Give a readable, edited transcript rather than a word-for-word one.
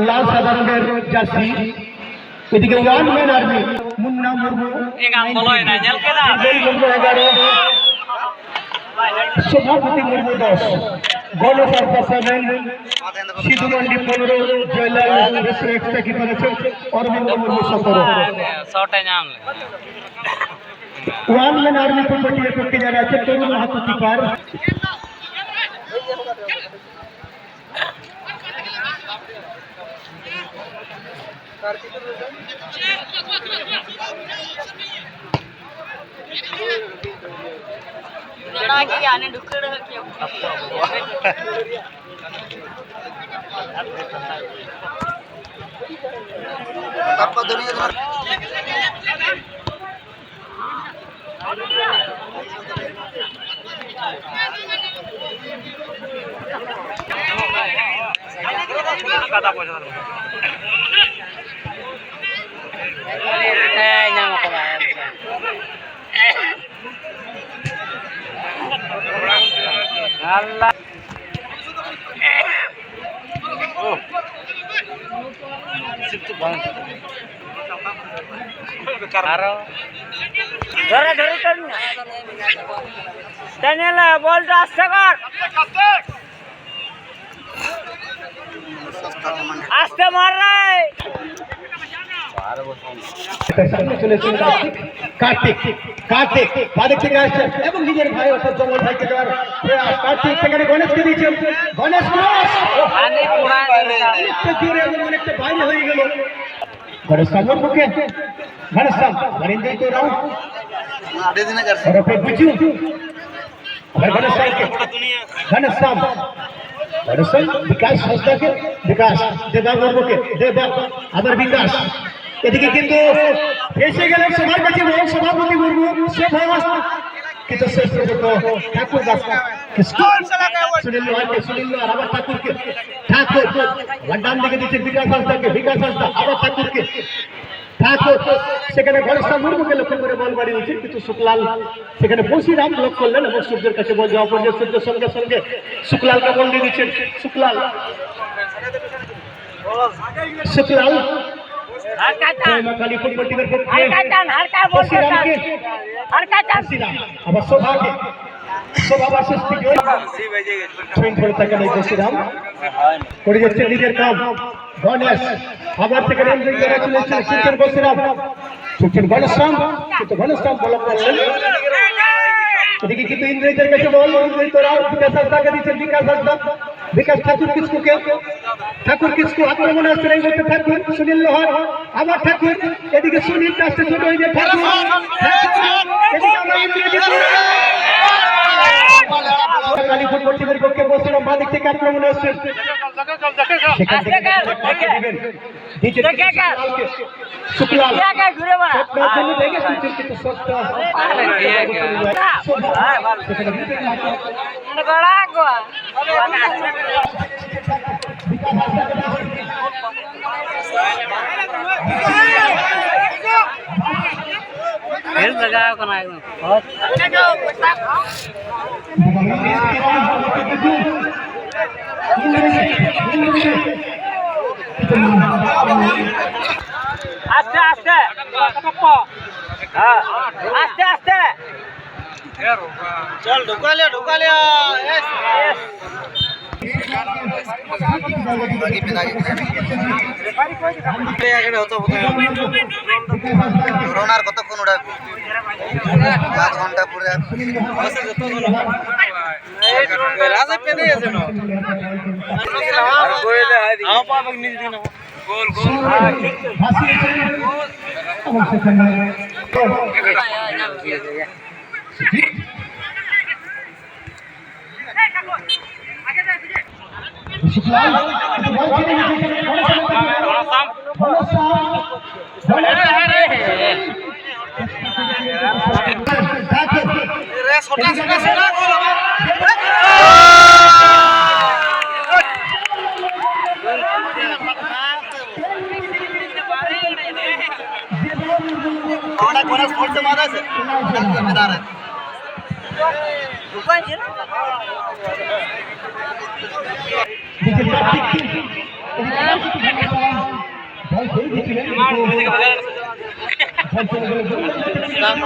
লাল সাদা রঙের জার্সি। এদিকে one man army Munna Murmu 11, সভাপতি মুর্মু 10, গণসংখ্যা 7, সিধু মান্ডি 15, জয়লাল মিশ্র এক্সট্রা কিপার আছেন, Arabinda Murmu 17। One man army কমিটির পক্ষে যারা আছে তরুণ মাহাতো কিপার। বলটা আসতে কর, আসতে মার রে। কার্তিক বাদিক থেকে আসছেন এবং নিজের ভাই অর্থাৎ জমল ভাইকে দেওয়ার প্রয়াস। কার্তিক সেখানে গণেশকে দিয়েছেন, গণেশ জোরে এবং অনেকটা বাইরে হয়ে গেল। গণেশ সামর মুখে গণেশ সাম নরেন্দ্র তো রাও বুঝু গণেশ সামকে গণেশ সাম বিকাশ হাসদাকে বিকাশ দেবা বর্মকে দেবা আবার বিকাশ। এদিকে কিন্তু এসে গেলেন সবার কাছে সভাপতি মুর্মু, সে ভাস কিন্তু শেষ পর্যন্ত ঠাকুর দাস সুনীল আর আবার ঠাকুরকে ঠাকুর ডান দিকে দিচ্ছে বিকাশ হাসদাকে, বিকাশ হাসদা আবার ঠাকুরকে ঠাকুর। সেখানে গণেশা মুর্মুকে লক্ষ্য করে বল বাড়ি দিচ্ছেন কিন্তু শুক্লাল সেখানে বসিরাম ব্লক করলেন এবং সূর্যের কাছে বল যাওয়া পর্যন্ত সূর্যের সঙ্গে সঙ্গে শুক্লালকে বল দিয়ে দিচ্ছেন। শুক্লাল কালীপুর টিমের পক্ষে আবার শোভাকে করে যাচ্ছে নিজের কাম। গণেশ আবার থেকে গণেশরাম কিন্তু গণেশরাম বল করলেন। এদিকে কিন্তু ইন্দ্রিজের কাছে বল, বিকাশ হাসদাকে দিচ্ছেন, বিকাশ হাসদা বিকাশ ঠাকুর কিসকু আক্রমণে আসছেন এই মুহূর্তে ঠাকুর সুনীল লোহার আবার ঠাকুর। এদিকে সুনীল কাছে ছোট হয়ে যায় ঠাকুর, কালীপুর টিমের পক্ষে বসিরাম বাদিক থেকে আক্রমণে আসছেন। শুক্লাল আস্তে আস্তে আস্তে আস্তে চল ঢুকালে করোনার কতক্ষণ উড়াবি 7 ঘন্টা পরে রাজা পেয়ে গেছে না গোল গোল বল পেয়ে গেছিলেন, কিন্তু বল চলে গেল গোল লাইন থেকে।